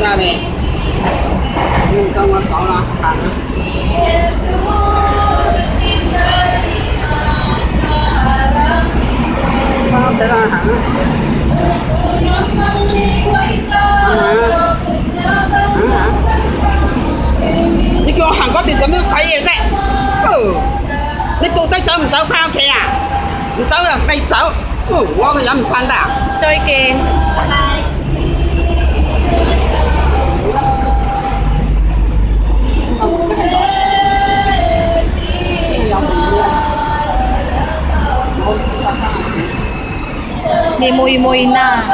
ra này nhưng không có cậu là hàng không thể là hàng你叫韓國邊咁樣睇嘢啫？你到底走唔走翻屋企啊？唔走就你走，我個人唔瞓得啊！再見。你妹妹na.